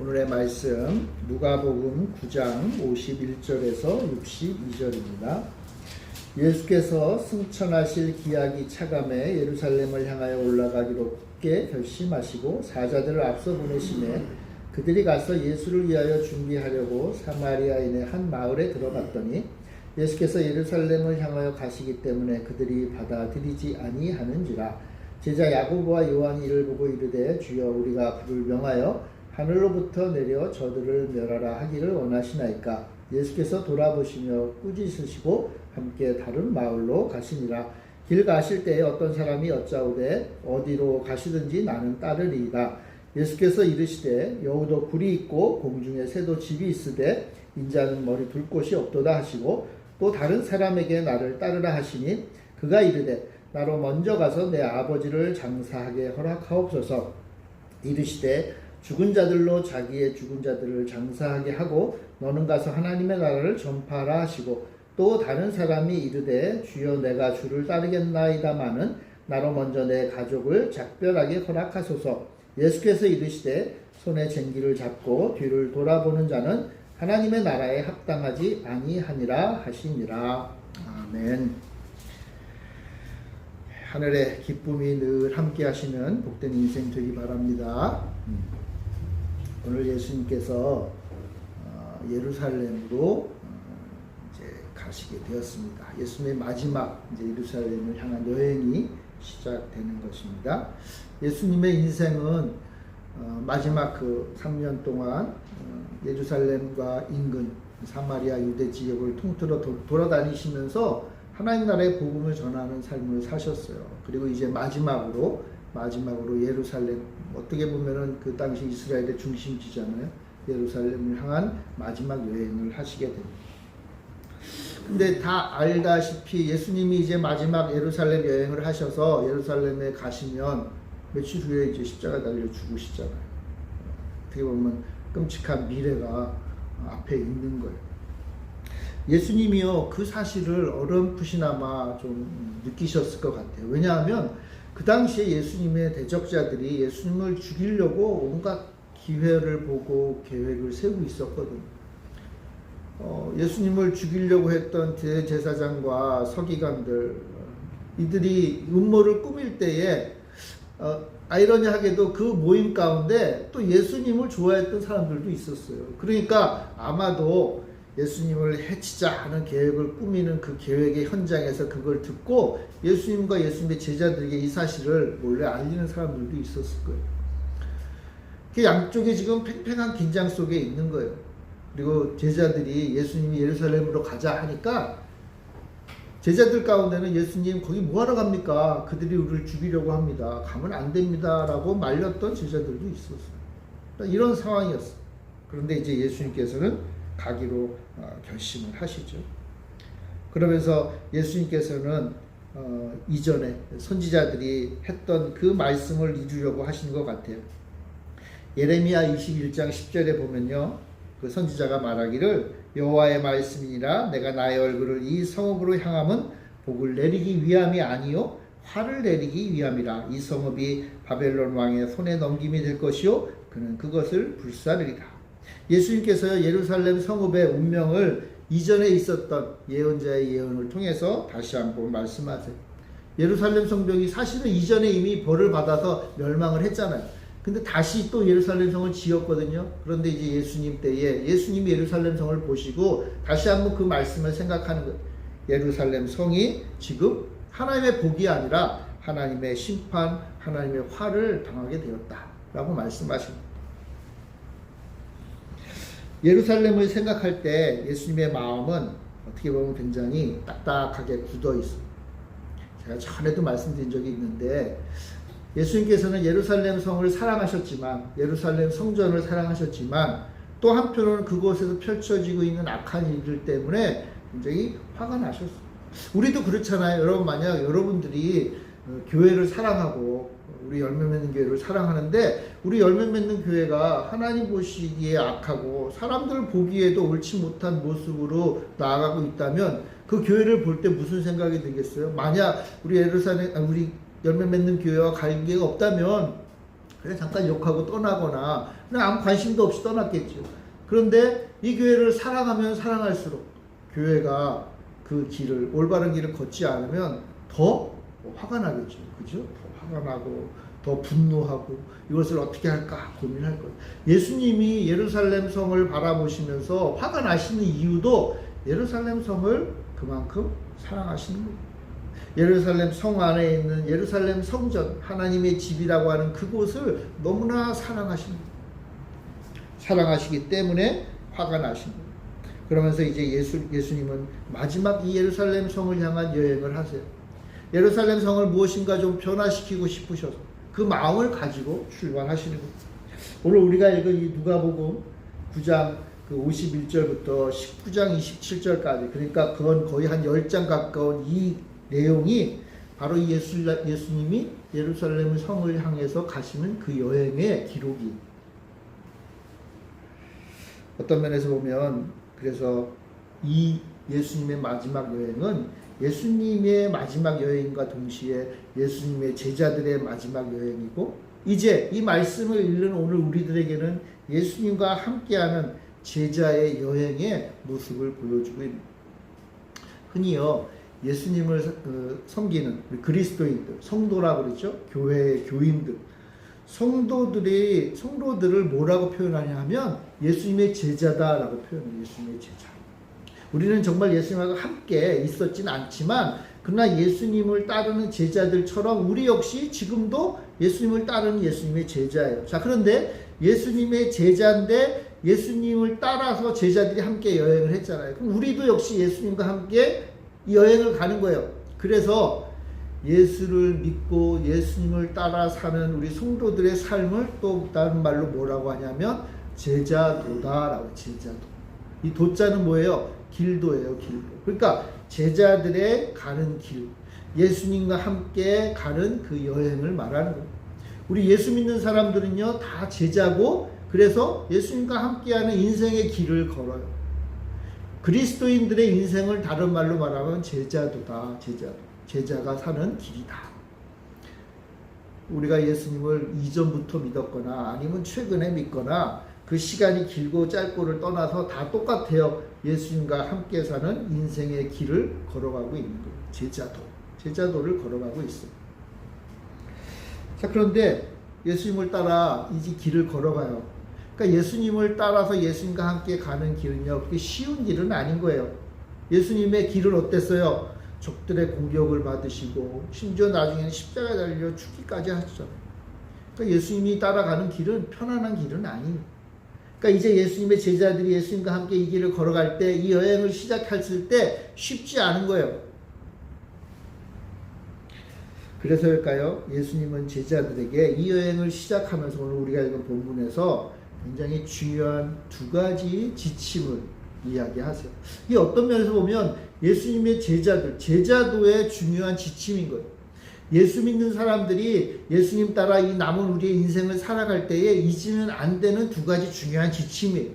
오늘의 말씀 누가복음 9장 51절에서 62절입니다. 예수께서 승천하실 기약이 차감해 예루살렘을 향하여 올라가기로 굳게 결심하시고 사자들을 앞서 보내심에 그들이 가서 예수를 위하여 준비하려고 사마리아인의 한 마을에 들어갔더니 예수께서 예루살렘을 향하여 가시기 때문에 그들이 받아들이지 아니하는지라. 제자 야고보와 요한이 이를 보고 이르되 주여 우리가 그를 명하여 하늘로부터 내려 저들을 멸하라 하기를 원하시나이까. 예수께서 돌아보시며 꾸짖으시고 함께 다른 마을로 가시니라. 길 가실 때에 어떤 사람이 여짜오되 어디로 가시든지 나는 따르리이다. 예수께서 이르시되 여우도 굴이 있고 공중에 새도 집이 있으되 인자는 머리 둘 곳이 없도다 하시고 또 다른 사람에게 나를 따르라 하시니 그가 이르되 나로 먼저 가서 내 아버지를 장사하게 허락하옵소서. 이르시되 죽은 자들로 자기의 죽은 자들을 장사하게 하고 너는 가서 하나님의 나라를 전파하라 하시고 또 다른 사람이 이르되 주여 내가 주를 따르겠나이다마는 나로 먼저 내 가족을 작별하게 허락하소서. 예수께서 이르시되 손에 쟁기를 잡고 뒤를 돌아보는 자는 하나님의 나라에 합당하지 아니하니라 하시니라. 아멘. 하늘의 기쁨이 늘 함께 하시는 복된 인생 되기 바랍니다. 오늘 예수님께서 예루살렘으로 이제 가시게 되었습니다. 예수님의 마지막 이제 예루살렘을 향한 여행이 시작되는 것입니다. 예수님의 인생은 마지막 그 3년 동안 예루살렘과 인근 사마리아 유대 지역을 통틀어 돌아다니시면서 하나님 나라의 복음을 전하는 삶을 사셨어요. 그리고 이제 마지막으로 예루살렘, 어떻게 보면은 그 당시 이스라엘의 중심지잖아요. 예루살렘을 향한 마지막 여행을 하시게 됩니다. 근데 다 알다시피 예수님이 이제 마지막 예루살렘 여행을 하셔서 예루살렘에 가시면 며칠 후에 이제 십자가 달려 죽으시잖아요. 어떻게 보면 끔찍한 미래가 앞에 있는 거예요. 예수님이요, 그 사실을 어렴풋이나마 좀 느끼셨을 것 같아요. 왜냐하면 그 당시에 예수님의 대적자들이 예수님을 죽이려고 온갖 기회를 보고 계획을 세우고 있었거든요. 예수님을 죽이려고 했던 대제사장과 서기관들, 이들이 음모를 꾸밀 때에 아이러니하게도 그 모임 가운데 또 예수님을 좋아했던 사람들도 있었어요. 그러니까 아마도 예수님을 해치자 하는 계획을 꾸미는 그 계획의 현장에서 그걸 듣고 예수님과 예수님의 제자들에게 이 사실을 몰래 알리는 사람들도 있었을 거예요. 그 양쪽에 지금 팽팽한 긴장 속에 있는 거예요. 그리고 제자들이 예수님이 예루살렘으로 가자 하니까 제자들 가운데는 예수님 거기 뭐하러 갑니까? 그들이 우리를 죽이려고 합니다. 가면 안 됩니다. 라고 말렸던 제자들도 있었어요. 이런 상황이었어요. 그런데 이제 예수님께서는 가기로 결심을 하시죠. 그러면서 예수님께서는 이전에 선지자들이 했던 그 말씀을 이루려고 하시는 것 같아요. 예레미야 21장 10절에 보면요, 그 선지자가 말하기를 여호와의 말씀이니라 내가 나의 얼굴을 이 성읍으로 향함은 복을 내리기 위함이 아니요 화를 내리기 위함이라. 이 성읍이 바벨론 왕의 손에 넘김이 될 것이요 그는 그것을 불사르리라. 예수님께서 예루살렘 성읍의 운명을 이전에 있었던 예언자의 예언을 통해서 다시 한번 말씀하세요. 예루살렘 성벽이 사실은 이전에 이미 벌을 받아서 멸망을 했잖아요. 근데 다시 또 예루살렘 성을 지었거든요. 그런데 이제 예수님 때에 예수님이 예루살렘 성을 보시고 다시 한번 그 말씀을 생각하는 거예요. 예루살렘 성이 지금 하나님의 복이 아니라 하나님의 심판, 하나님의 화를 당하게 되었다라고 말씀하십니다. 예루살렘을 생각할 때 예수님의 마음은 어떻게 보면 굉장히 딱딱하게 굳어 있어요. 제가 전에도 말씀드린 적이 있는데 예수님께서는 예루살렘 성을 사랑하셨지만 예루살렘 성전을 사랑하셨지만 또 한편으로는 그곳에서 펼쳐지고 있는 악한 일들 때문에 굉장히 화가 나셨어요. 우리도 그렇잖아요. 여러분, 만약 여러분들이 교회를 사랑하고 우리 열매 맺는 교회를 사랑하는데 우리 열매 맺는 교회가 하나님 보시기에 악하고 사람들 보기에도 옳지 못한 모습으로 나아가고 있다면 그 교회를 볼 때 무슨 생각이 들겠어요? 만약 우리 예루살렘 우리 열매 맺는 교회와 관계가 없다면 그래 잠깐 욕하고 떠나거나 그냥 아무 관심도 없이 떠났겠죠. 그런데 이 교회를 사랑하면 사랑할수록 교회가 그 길을 올바른 길을 걷지 않으면 더 화가 나겠죠. 그죠? 더 화가 나고 더 분노하고 이것을 어떻게 할까 고민할 거예요. 예수님이 예루살렘 성을 바라보시면서 화가 나시는 이유도 예루살렘 성을 그만큼 사랑하시는 거예요. 예루살렘 성 안에 있는 예루살렘 성전, 하나님의 집이라고 하는 그곳을 너무나 사랑하십니다. 사랑하시기 때문에 화가 나십니다. 그러면서 이제 예수님은 마지막 이 예루살렘 성을 향한 여행을 하세요. 예루살렘 성을 무엇인가 좀 변화시키고 싶으셔서 그 마음을 가지고 출발하시는 겁니다. 오늘 우리가 읽은 이 누가복음 9장 그 51절부터 19장 27절까지, 그러니까 그건 거의 한 10장 가까운 이 내용이 바로 예수님이 예루살렘 성을 향해서 가시는 그 여행의 기록이, 어떤 면에서 보면 그래서 이 예수님의 마지막 여행은 예수님의 마지막 여행과 동시에 예수님의 제자들의 마지막 여행이고, 이제 이 말씀을 읽는 오늘 우리들에게는 예수님과 함께하는 제자의 여행의 모습을 보여주고 있습니다. 흔히요 예수님을 섬기는 그리스도인들, 성도라고 그러죠. 교회의 교인들, 성도들을 뭐라고 표현하냐 하면 예수님의 제자다라고 표현해요. 예수님의 제자. 우리는 정말 예수님하고 함께 있었진 않지만 그러나 예수님을 따르는 제자들처럼 우리 역시 지금도 예수님을 따르는 예수님의 제자예요. 자, 그런데 예수님의 제자인데 예수님을 따라서 제자들이 함께 여행을 했잖아요. 그럼 우리도 역시 예수님과 함께 이 여행을 가는 거예요. 그래서 예수를 믿고 예수님을 따라 사는 우리 성도들의 삶을 또 다른 말로 뭐라고 하냐면 제자도다라고. 제자도. 이 도자는 뭐예요? 길도예요. 길도. 그러니까 제자들의 가는 길, 예수님과 함께 가는 그 여행을 말하는 거예요. 우리 예수 믿는 사람들은요 다 제자고, 그래서 예수님과 함께하는 인생의 길을 걸어요. 그리스도인들의 인생을 다른 말로 말하면 제자도다. 제자가 사는 길이다. 우리가 예수님을 이전부터 믿었거나 아니면 최근에 믿거나 그 시간이 길고 짧고를 떠나서 다 똑같아요. 예수님과 함께 사는 인생의 길을 걸어가고 있는 거예요. 제자도를 걸어가고 있어요. 자, 그런데 예수님을 따라 이 길을 걸어가요. 그러니까 예수님을 따라서 예수님과 함께 가는 길은요 그게 쉬운 길은 아닌 거예요. 예수님의 길은 어땠어요? 적들의 공격을 받으시고 심지어 나중에는 십자가에 달려 죽기까지 하셨잖아요. 그러니까 예수님이 따라가는 길은 편안한 길은 아니에요. 그러니까 이제 예수님의 제자들이 예수님과 함께 이 길을 걸어갈 때, 이 여행을 시작했을 때 쉽지 않은 거예요. 그래서일까요? 예수님은 제자들에게 이 여행을 시작하면서 오늘 우리가 읽은 본문에서 굉장히 중요한 두 가지 지침을 이야기하세요. 이게 어떤 면에서 보면 예수님의 제자도의 중요한 지침인 거예요. 예수 믿는 사람들이 예수님 따라 이 남은 우리의 인생을 살아갈 때에 잊으면 안 되는 두 가지 중요한 지침이에요.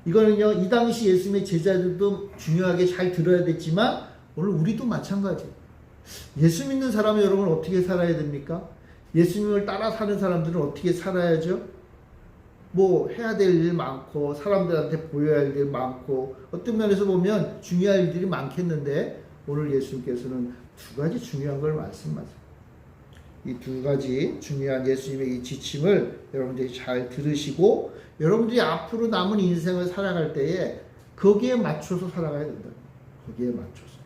이거는요, 이 당시 예수님의 제자들도 중요하게 잘 들어야 됐지만 오늘 우리도 마찬가지예요. 예수 믿는 사람은 여러분 어떻게 살아야 됩니까? 예수님을 따라 사는 사람들은 어떻게 살아야죠? 뭐 해야 될 일 많고 사람들한테 보여야 할 일 많고 어떤 면에서 보면 중요한 일들이 많겠는데 오늘 예수님께서는 두 가지 중요한 걸 말씀하세요. 이 두 가지 중요한 예수님의 이 지침을 여러분들이 잘 들으시고 여러분들이 앞으로 남은 인생을 살아갈 때에 거기에 맞춰서 살아가야 된다. 거기에 맞춰서.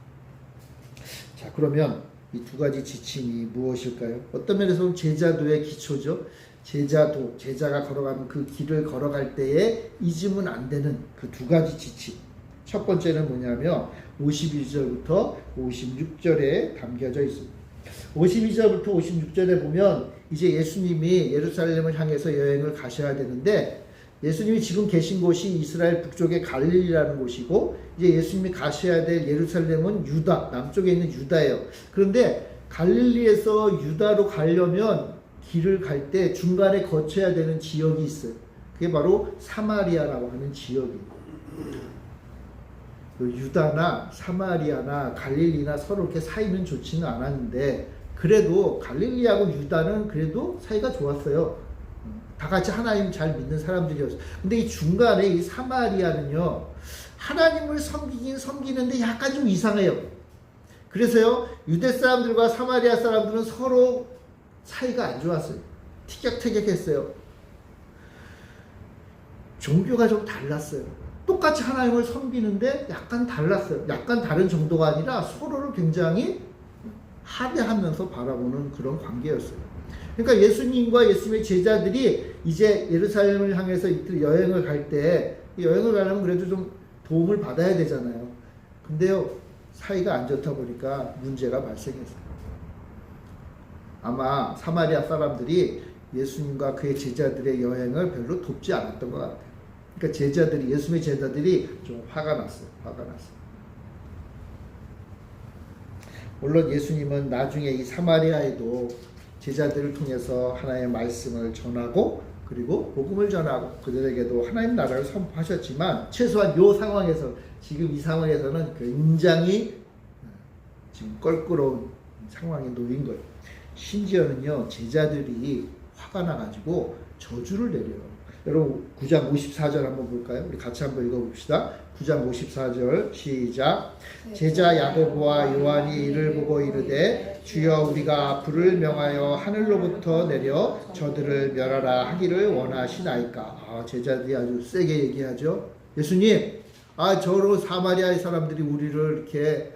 자, 그러면 이 두 가지 지침이 무엇일까요? 어떤 면에서 보면 제자도의 기초죠. 제자가 걸어가는 그 길을 걸어갈 때에 잊으면 안 되는 그 두 가지 지침. 첫 번째는 뭐냐면 52절부터 56절에 담겨져 있습니다. 52절부터 56절에 보면 이제 예수님이 예루살렘을 향해서 여행을 가셔야 되는데, 예수님이 지금 계신 곳이 이스라엘 북쪽의 갈릴리라는 곳이고, 이제 예수님이 가셔야 될 예루살렘은 유다, 남쪽에 있는 유다예요. 그런데 갈릴리에서 유다로 가려면 길을 갈 때 중간에 거쳐야 되는 지역이 있어요. 그게 바로 사마리아라고 하는 지역이에요. 유다나 사마리아나 갈릴리나 서로 이렇게 사이는 좋지는 않았는데, 그래도 갈릴리하고 유다는 그래도 사이가 좋았어요. 다 같이 하나님 잘 믿는 사람들이었어요. 근데 이 중간에 이 사마리아는요, 하나님을 섬기긴 섬기는데 약간 좀 이상해요. 그래서요, 유대 사람들과 사마리아 사람들은 서로 사이가 안 좋았어요. 티격태격했어요. 종교가 좀 달랐어요. 똑같이 하나님을 섬기는데 약간 달랐어요. 약간 다른 정도가 아니라 서로를 굉장히 하대하면서 바라보는 그런 관계였어요. 그러니까 예수님과 예수님의 제자들이 이제 예루살렘을 향해서 이틀 여행을 갈 때, 여행을 가려면 그래도 좀 도움을 받아야 되잖아요. 근데요, 사이가 안 좋다 보니까 문제가 발생했어요. 아마 사마리아 사람들이 예수님과 그의 제자들의 여행을 별로 돕지 않았던 것 같아요. 그러니까 제자들이, 예수님의 제자들이 좀 화가 났어요. 화가 났어요. 물론 예수님은 나중에 이 사마리아에도 제자들을 통해서 하나님의 말씀을 전하고 그리고 복음을 전하고 그들에게도 하나님 나라를 선포하셨지만 최소한 이 상황에서, 지금 이 상황에서는 굉장히 지금 껄끄러운 상황에 놓인 거예요. 심지어는요, 제자들이 화가 나가지고 저주를 내려요. 여러분 9장 54절 한번 볼까요? 우리 같이 한번 읽어봅시다. 9장 54절 시작. 제자 야고보와 요한이 이를 보고 이르되 주여 우리가 불을 명하여 하늘로부터 내려 저들을 멸하라 하기를 원하시나이까. 제자들이 아주 세게 얘기하죠. 예수님, 저로 사마리아의 사람들이 우리를 이렇게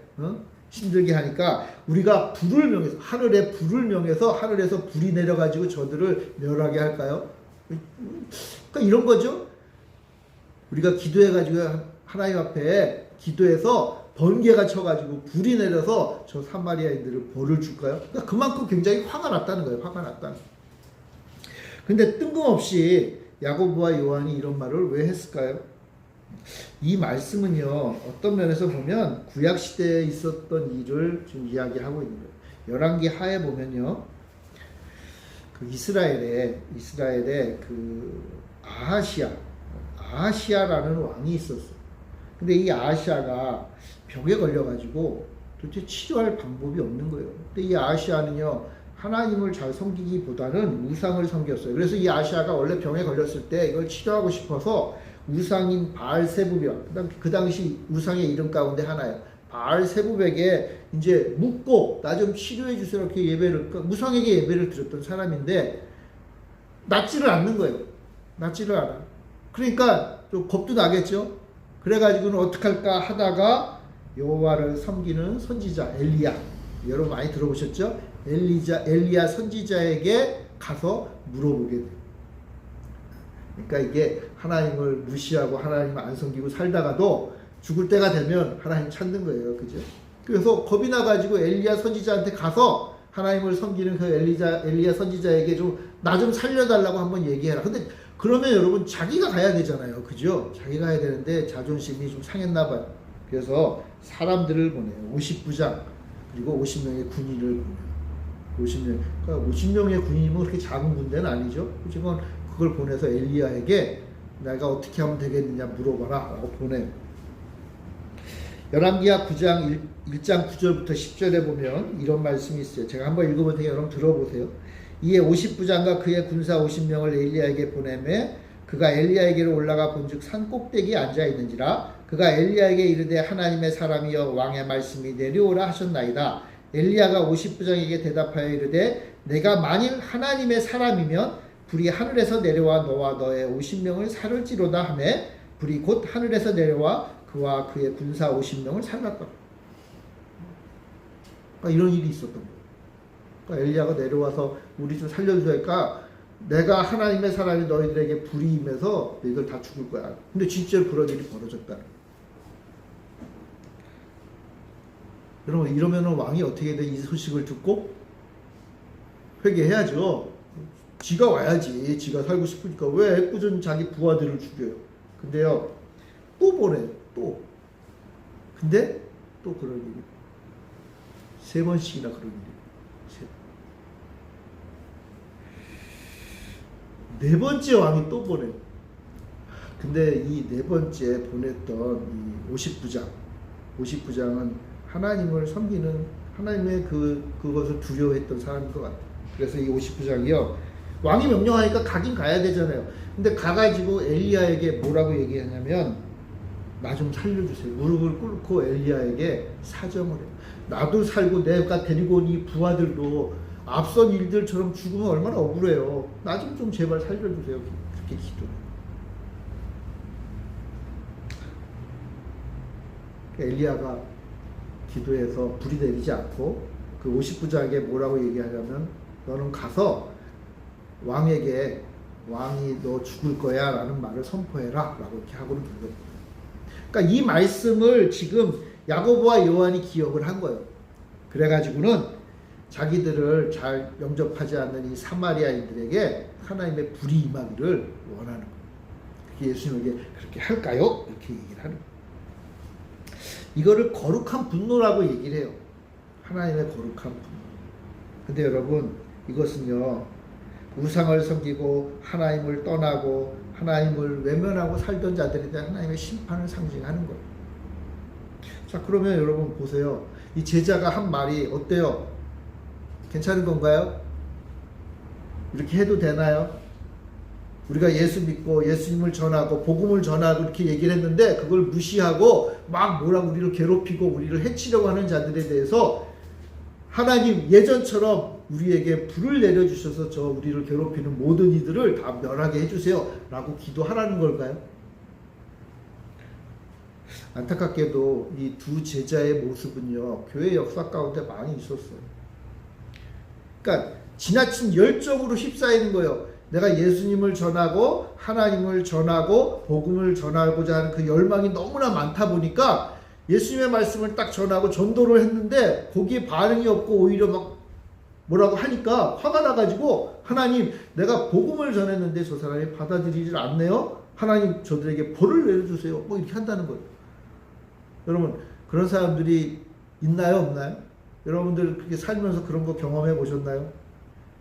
힘들게 하니까 우리가 불을 명해서, 하늘에 불을 명해서 하늘에서 불이 내려가지고 저들을 멸하게 할까요? 그러니까 이런 거죠. 우리가 기도해가지고 하나님 앞에 기도해서 번개가 쳐가지고 불이 내려서 저 사마리아인들을 벌을 줄까요? 그러니까 그만큼 굉장히 화가 났다는 거예요. 화가 났다는. 근데 뜬금없이 야고보와 요한이 이런 말을 왜 했을까요? 이 말씀은요, 어떤 면에서 보면 구약 시대에 있었던 일을 좀 이야기하고 있는 거예요. 열왕기 하에 보면요, 그 이스라엘에 그 아하시아라는 왕이 있었어요. 근데 이 아하시아가 병에 걸려가지고 도대체 치료할 방법이 없는 거예요. 근데 이 아하시아는요, 하나님을 잘 섬기기보다는 우상을 섬겼어요. 그래서 이 아하시아가 원래 병에 걸렸을 때 이걸 치료하고 싶어서 우상인 바알세부벽, 그 당시 우상의 이름 가운데 하나예요. 바알세부백에 이제 묻고 나 좀 치료해 주세요 이렇게 예배를, 우상에게 예배를 드렸던 사람인데 낫지를 않는 거예요. 낫지를 않아. 그러니까 좀 겁도 나겠죠. 그래가지고는 어떡할까 하다가 여호와를 섬기는 선지자 엘리야, 여러분 많이 들어보셨죠? 엘리야 선지자에게 가서 물어보게 돼요. 그러니까 이게 하나님을 무시하고 하나님을 안 섬기고 살다가도 죽을 때가 되면 하나님 찾는 거예요. 그죠? 그래서 겁이 나가지고 엘리야 선지자한테 가서 하나님을 섬기는 그 엘리야 선지자에게 나 좀 살려달라고 한번 얘기해라. 근데 그러면 여러분 자기가 가야 되잖아요. 그죠? 자기가 가야 되는데 자존심이 좀 상했나 봐요. 그래서 사람들을 보내요. 50부장 그리고 50명의 군인을 보내요. 50명, 그러니까 50명의 군인이면 그렇게 작은 군대는 아니죠. 그렇지만 그걸 보내서 엘리야에게 내가 어떻게 하면 되겠느냐 물어봐라 라고 보내요. 열왕기하 9장 1장 9절부터 10절에 보면 이런 말씀이 있어요. 제가 한번 읽어볼 테니까 여러분 들어보세요. 이에 50부장과 그의 군사 50명을 엘리야에게 보내매 그가 엘리야에게로 올라가 본즉 산 꼭대기에 앉아있는지라 그가 엘리야에게 이르되 하나님의 사람이여 왕의 말씀이 내려오라 하셨나이다. 엘리야가 50부장에게 대답하여 이르되 내가 만일 하나님의 사람이면 불이 하늘에서 내려와 너와 너의 50명을 살을지로다 하매 불이 곧 하늘에서 내려와 그와 그의 군사 50명을 살랐다. 그러니까 이런 일이 있었던 거예요. 그러니까 엘리야가 내려와서 우리 좀 살려주니까 내가 하나님의 사람이 너희들에게 불이 임해서 너희들 다 죽을 거야. 근데 진짜로 그런 일이 벌어졌다. 여러분 이러면 왕이 어떻게 돼? 이 소식을 듣고 회개해야죠. 지가 와야지. 지가 살고 싶으니까 왜 애꿎은 자기 부하들을 죽여요. 근데요 또 보내요. 또. 근데 또 그런 일이 3번씩이나 그런 일이. 4번째 왕이 또 보내요. 근데 이 4번째 보냈던 이 50부장은 하나님을 섬기는, 하나님의 그것을 두려워했던 사람인 것 같아요. 그래서 이 50부장이요 왕이 명령하니까 가긴 가야 되잖아요. 근데 가가지고 엘리야에게 뭐라고 얘기하냐면 나 좀 살려주세요. 무릎을 꿇고 엘리야에게 사정을 해요. 나도 살고 내가 데리고 온 이 부하들도 앞선 일들처럼 죽으면 얼마나 억울해요. 나 좀 제발 살려주세요. 그렇게 기도해요. 엘리야가 기도해서 불이 내리지 않고 그 50부장에게 뭐라고 얘기하냐면 너는 가서 왕에게 왕이 너 죽을 거야 라는 말을 선포해라 라고 이렇게 하고는 들렸어요. 그러니까 이 말씀을 지금 야고보와 요한이 기억을 한 거예요. 그래가지고는 자기들을 잘 영접하지 않는 이 사마리아인들에게 하나님의 불이 임하기를 원하는 거예요. 그게 예수님에게 그렇게 할까요? 이렇게 얘기를 하는 거예요. 이거를 거룩한 분노라고 얘기를 해요. 하나님의 거룩한 분노. 근데 여러분 이것은요 우상을 섬기고 하나님을 떠나고 하나님을 외면하고 살던 자들에 대한 하나님의 심판을 상징하는 거예요. 자 그러면 여러분 보세요. 이 제자가 한 말이 어때요? 괜찮은 건가요? 이렇게 해도 되나요? 우리가 예수 믿고 예수님을 전하고 복음을 전하고 이렇게 얘기를 했는데 그걸 무시하고 막 뭐라고 우리를 괴롭히고 우리를 해치려고 하는 자들에 대해서 하나님 예전처럼 우리에게 불을 내려주셔서 저 우리를 괴롭히는 모든 이들을 다 멸하게 해주세요 라고 기도하라는 걸까요? 안타깝게도 이 두 제자의 모습은요 교회 역사 가운데 많이 있었어요. 그러니까 지나친 열정으로 휩싸이는 거예요. 내가 예수님을 전하고 하나님을 전하고 복음을 전하고자 하는 그 열망이 너무나 많다 보니까 예수님의 말씀을 딱 전하고 전도를 했는데 거기에 반응이 없고 오히려 막 뭐라고 하니까 화가 나가지고 하나님 내가 복음을 전했는데 저 사람이 받아들이질 않네요. 하나님 저들에게 벌을 내려주세요. 뭐 이렇게 한다는 거예요. 여러분 그런 사람들이 있나요 없나요? 여러분들 그렇게 살면서 그런 거 경험해 보셨나요?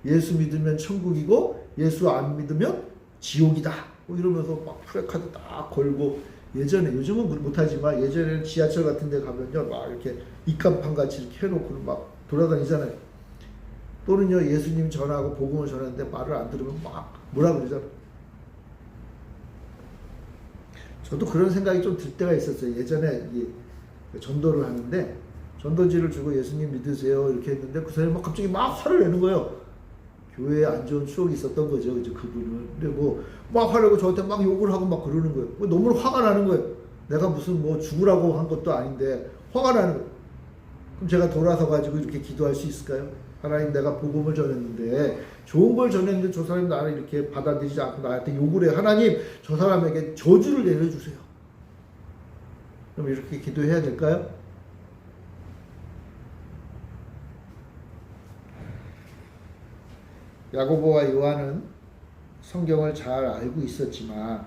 예수 믿으면 천국이고 예수 안 믿으면 지옥이다. 뭐 이러면서 막 프레카드 딱 걸고 예전에 요즘은 못하지만 예전에는 지하철 같은 데 가면요 막 이렇게 입간판 같이 이렇게 해놓고 막 돌아다니잖아요. 또는요 예수님 전하고 복음을 전하는데 말을 안 들으면 막 뭐라 그러잖아요. 저도 그런 생각이 좀 들 때가 있었어요. 예전에 전도를 하는데 전도지를 주고 예수님 믿으세요 이렇게 했는데 그 사람이 막 갑자기 막 화를 내는 거예요. 교회에 안 좋은 추억이 있었던 거죠. 이제 그분은. 근데 막 하려고 저한테 막 욕을 하고 막 그러는 거예요. 너무 화가 나는 거예요. 내가 무슨 뭐 죽으라고 한 것도 아닌데 화가 나는 거예요. 그럼 제가 돌아서 가지고 이렇게 기도할 수 있을까요? 하나님 내가 복음을 전했는데 좋은 걸 전했는데 저 사람이 나를 이렇게 받아들이지 않고 나한테 욕을 해요. 하나님 저 사람에게 저주를 내려주세요. 그럼 이렇게 기도해야 될까요? 야고보와 요한은 성경을 잘 알고 있었지만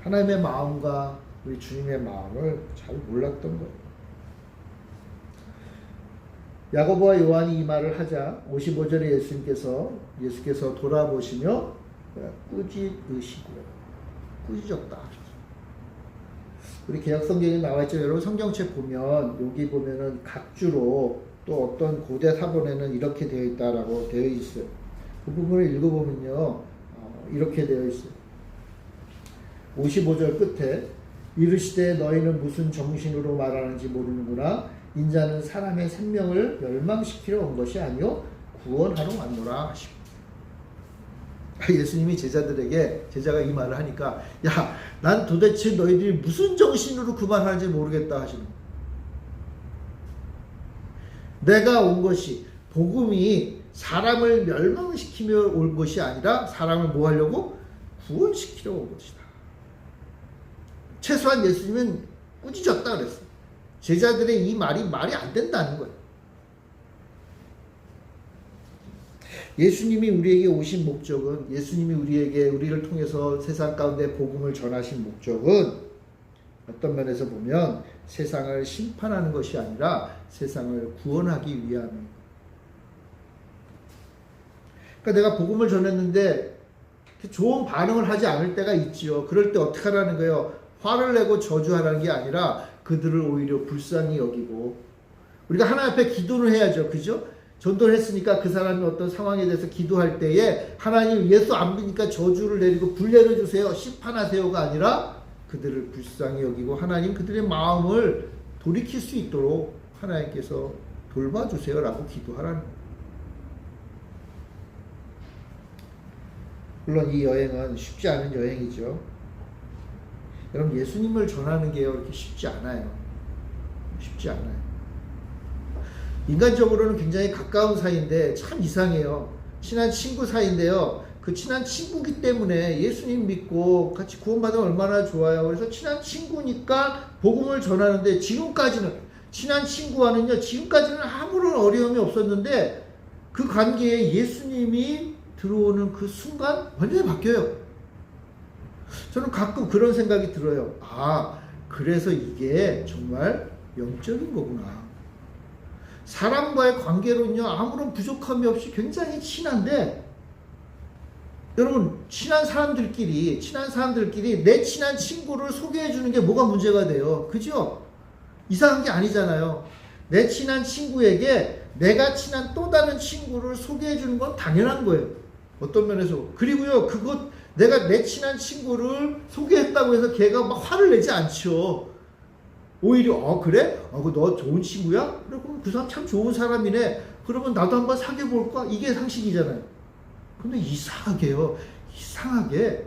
하나님의 마음과 우리 주님의 마음을 잘 몰랐던 거예요. 야고보와 요한이 이 말을 하자 55절에 예수께서 돌아보시며 꾸짖으시고요. 꾸짖었다. 우리 개역성경에 나와있죠. 여러분 성경책 보면 여기 보면은 각주로 또 어떤 고대 사본에는 이렇게 되어 있다라고 되어 있어요. 그 부분을 읽어보면요 이렇게 되어 있어요. 55절 끝에 이르시되 너희는 무슨 정신으로 말하는지 모르는구나. 인자는 사람의 생명을 멸망시키러 온 것이 아니요 구원하러 왔노라 하시고. 예수님이 제자가 이 말을 하니까 야, 난 도대체 너희들이 무슨 정신으로 그 말 하는지 모르겠다 하시는 거예요. 내가 온 것이 복음이 사람을 멸망시키며 온 것이 아니라 사람을 뭐 하려고? 구원시키려 온 것이다. 최소한 예수님은 꾸짖었다 그랬어요. 제자들의 이 말이 안 된다는 거예요. 예수님이 우리에게 오신 목적은 예수님이 우리를 통해서 세상 가운데 복음을 전하신 목적은 어떤 면에서 보면 세상을 심판하는 것이 아니라 세상을 구원하기 위함이에요. 그러니까 내가 복음을 전했는데 좋은 반응을 하지 않을 때가 있지요. 그럴 때 어떻게 하라는 거예요? 화를 내고 저주하라는 게 아니라 그들을 오히려 불쌍히 여기고 우리가 하나님 앞에 기도를 해야죠. 그죠? 전도를 했으니까 그 사람이 어떤 상황에 대해서 기도할 때에 하나님 예수 안 믿으니까 저주를 내리고 불 내려주세요, 심판하세요가 아니라 그들을 불쌍히 여기고 하나님 그들의 마음을 돌이킬 수 있도록 하나님께서 돌봐주세요라고 기도하라는 거예요. 물론 이 여행은 쉽지 않은 여행이죠. 여러분, 예수님을 전하는 게 이렇게 쉽지 않아요. 쉽지 않아요. 인간적으로는 굉장히 가까운 사이인데 참 이상해요. 친한 친구 사이인데요. 그 친한 친구기 때문에 예수님 믿고 같이 구원받으면 얼마나 좋아요. 그래서 친한 친구니까 복음을 전하는데 지금까지는 친한 친구와는요, 지금까지는 아무런 어려움이 없었는데 그 관계에 예수님이 들어오는 그 순간 완전히 바뀌어요. 저는 가끔 그런 생각이 들어요. 아, 그래서 이게 정말 영적인 거구나. 사람과의 관계로는요, 아무런 부족함이 없이 굉장히 친한데, 여러분, 친한 사람들끼리 내 친한 친구를 소개해 주는 게 뭐가 문제가 돼요? 그죠? 이상한 게 아니잖아요. 내 친한 친구에게 내가 친한 또 다른 친구를 소개해 주는 건 당연한 거예요. 어떤 면에서. 그리고요, 내가 내 친한 친구를 소개했다고 해서 걔가 막 화를 내지 않죠. 오히려 그래? 너 좋은 친구야? 그래, 그럼 그 사람 참 좋은 사람이네. 그러면 나도 한번 사귀어 볼까? 이게 상식이잖아요. 근데 이상하게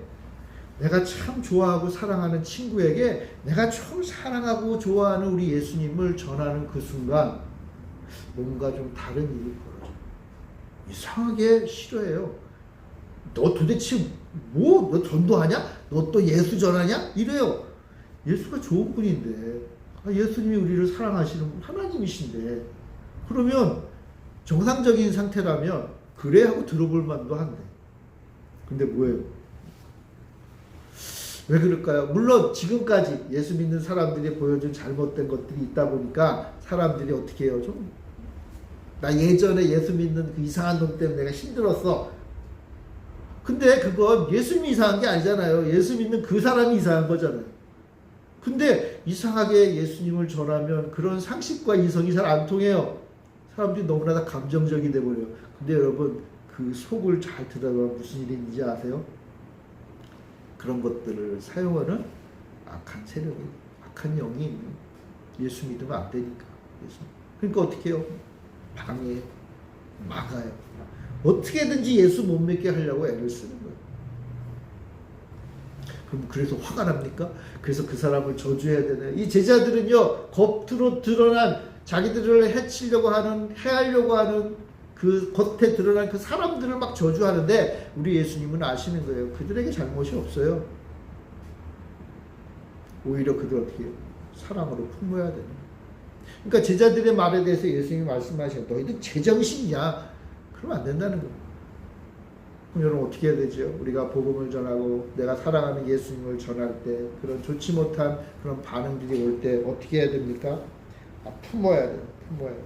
내가 참 좋아하고 사랑하는 친구에게 내가 좀 사랑하고 좋아하는 우리 예수님을 전하는 그 순간 뭔가 좀 다른 일이 벌어져요. 이상하게 싫어해요. 너 도대체 너 전도하냐? 너 또 예수 전하냐? 이래요. 예수가 좋은 분인데, 예수님이 우리를 사랑하시는 하나님이신데, 그러면 정상적인 상태라면 그래 하고 들어볼 만도 한데, 근데 뭐예요? 왜 그럴까요? 물론 지금까지 예수 믿는 사람들이 보여준 잘못된 것들이 있다 보니까 사람들이 어떻게 해요? 나 예전에 예수 믿는 그 이상한 놈 때문에 내가 힘들었어. 근데 그건 예수님이 이상한 게 아니잖아요. 예수 믿는 그 사람이 이상한 거잖아요. 근데 이상하게 예수님을 전하면 그런 상식과 이성이 잘 안 통해요. 사람들이 너무나 다 감정적이 돼버려요. 근데 여러분, 그 속을 잘 들여다보면 무슨 일이 있는지 아세요? 그런 것들을 사용하는 악한 세력이, 악한 영이 있는, 예수 믿으면 안 되니까. 그러니까 어떻게 해요? 방해해요. 막아요. 어떻게든지 예수 못 믿게 하려고 애를 쓰는 거예요. 그럼 그래서 화가 납니까? 그래서 그 사람을 저주해야 되나요? 이 제자들은요, 겉으로 드러난 자기들을 해치려고 하는, 해하려고 하는 그 겉에 드러난 그 사람들을 막 저주하는데, 우리 예수님은 아시는 거예요. 그들에게 잘못이 없어요. 오히려 그들 어떻게 해요? 사랑으로 품어야 되는 거예요. 그러니까 제자들의 말에 대해서 예수님이 말씀하시는, 너희들 제정신이냐? 그러면 안 된다는 거예요. 그럼 여러분 어떻게 해야 되죠? 우리가 복음을 전하고 내가 사랑하는 예수님을 전할 때 그런 좋지 못한 그런 반응들이 올 때 어떻게 해야 됩니까? 품어야 돼요. 품어야 돼요.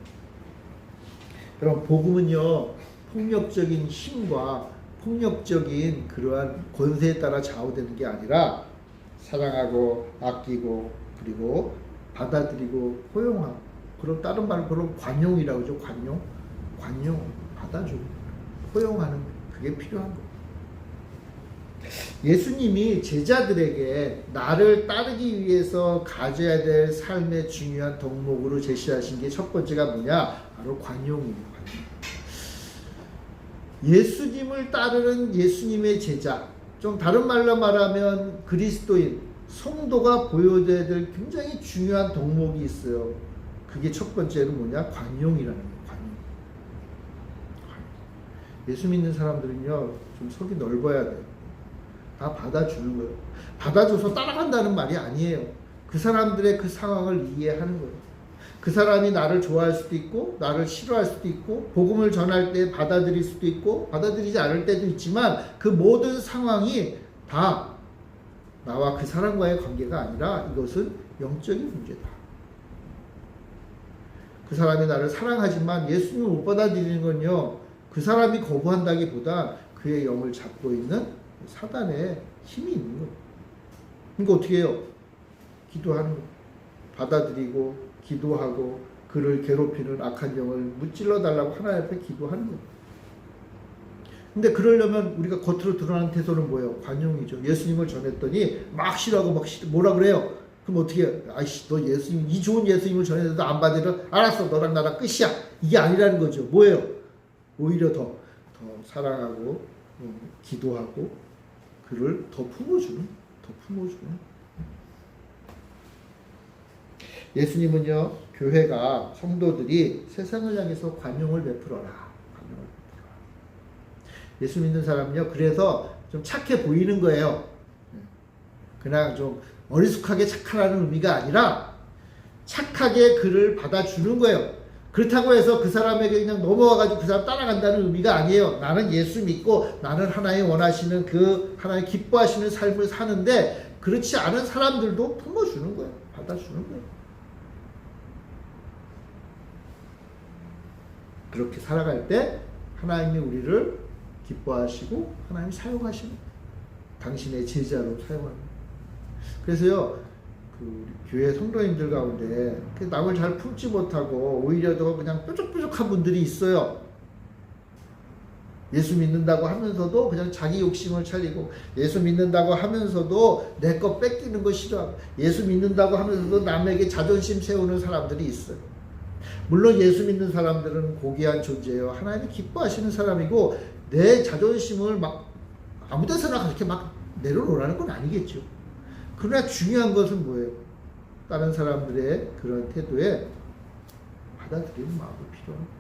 여러분, 복음은요, 폭력적인 힘과 폭력적인 그러한 권세에 따라 좌우되는 게 아니라 사랑하고 아끼고 그리고 받아들이고 포용하고, 그런 다른 말로 그런 관용이라고 하죠. 관용 받아주고 포용하는, 그게 필요한 거예요. 예수님이 제자들에게 나를 따르기 위해서 가져야 될 삶의 중요한 덕목으로 제시하신 게 첫 번째가 뭐냐? 바로 관용이에요. 예수님을 따르는 예수님의 제자, 좀 다른 말로 말하면 그리스도인, 성도가 보여줘야 될 굉장히 중요한 덕목이 있어요. 그게 첫 번째는 뭐냐? 관용이라는 거예요. 예수 믿는 사람들은요, 좀 속이 넓어야 돼요. 다 받아주는 거예요. 받아줘서 따라간다는 말이 아니에요. 그 사람들의 그 상황을 이해하는 거예요. 그 사람이 나를 좋아할 수도 있고 나를 싫어할 수도 있고 복음을 전할 때 받아들일 수도 있고 받아들이지 않을 때도 있지만, 그 모든 상황이 다 나와 그 사람과의 관계가 아니라 이것은 영적인 문제다. 그 사람이 나를 사랑하지만 예수님을 못 받아들이는 건요, 그 사람이 거부한다기보다 그의 영을 잡고 있는 사단의 힘이 있는 거예요. 그러니까 어떻게 해요? 기도하는 거예요. 받아들이고 기도하고 그를 괴롭히는 악한 영을 무찔러 달라고 하나님 앞에 기도하는 거예요. 근데 그러려면 우리가 겉으로 드러나는 태도는 뭐예요? 관용이죠. 예수님을 전했더니 막 싫어하고 막 뭐라 그래요? 그럼 어떻게 해요? 아이씨, 너 예수님, 이 좋은 예수님을 전했는데도 안 받으면 알았어, 너랑 나랑 끝이야. 이게 아니라는 거죠. 뭐예요? 오히려 더 사랑하고 기도하고 그를 더 품어주는. 예수님은요, 교회가 성도들이 세상을 향해서 관용을 베풀어라. 예수 믿는 사람은요, 그래서 좀 착해 보이는 거예요. 그냥 좀 어리숙하게 착하라는 의미가 아니라 착하게 그를 받아주는 거예요. 그렇다고 해서 그 사람에게 그냥 넘어와가지고 그 사람 따라간다는 의미가 아니에요. 나는 예수 믿고 나는 하나님 원하시는 그 하나님 기뻐하시는 삶을 사는데 그렇지 않은 사람들도 품어주는 거예요. 받아주는 거예요. 그렇게 살아갈 때 하나님이 우리를 기뻐하시고 하나님이 사용하시는, 당신의 제자로 사용하는. 그래서요, 그 교회 성도님들 가운데 남을 잘 품지 못하고 오히려 더 그냥 뾰족뾰족한 분들이 있어요. 예수 믿는다고 하면서도 그냥 자기 욕심을 차리고, 예수 믿는다고 하면서도 내 거 뺏기는 거 싫어하고, 예수 믿는다고 하면서도 남에게 자존심 세우는 사람들이 있어요. 물론 예수 믿는 사람들은 고귀한 존재예요. 하나님이 기뻐하시는 사람이고, 내 자존심을 막 아무 데서나 그렇게 막 내려놓으라는 건 아니겠죠. 그러나 중요한 것은 뭐예요? 다른 사람들의 그런 태도에 받아들이는 마음이 필요합니다.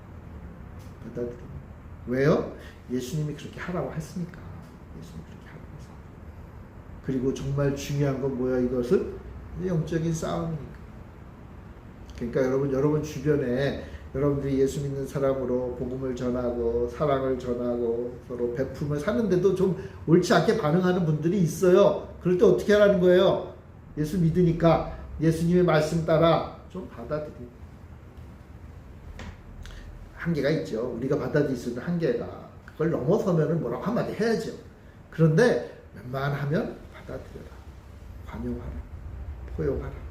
받아들이는. 왜요? 예수님이 그렇게 하라고 했으니까. 예수님이 그렇게 하라고 했으니까. 그리고 정말 중요한 건 뭐예요? 이것은 영적인 싸움이니까. 그러니까 여러분 주변에 여러분들이 예수 믿는 사람으로 복음을 전하고 사랑을 전하고 서로 베품을 사는데도 좀 옳지 않게 반응하는 분들이 있어요. 그럴 때 어떻게 하라는 거예요? 예수 믿으니까 예수님의 말씀 따라 좀 받아들이고. 한계가 있죠. 우리가 받아들일 수 있는 한계가. 그걸 넘어서면 뭐라고 한마디 해야죠. 그런데 웬만하면 받아들여라. 관용하라. 포용하라.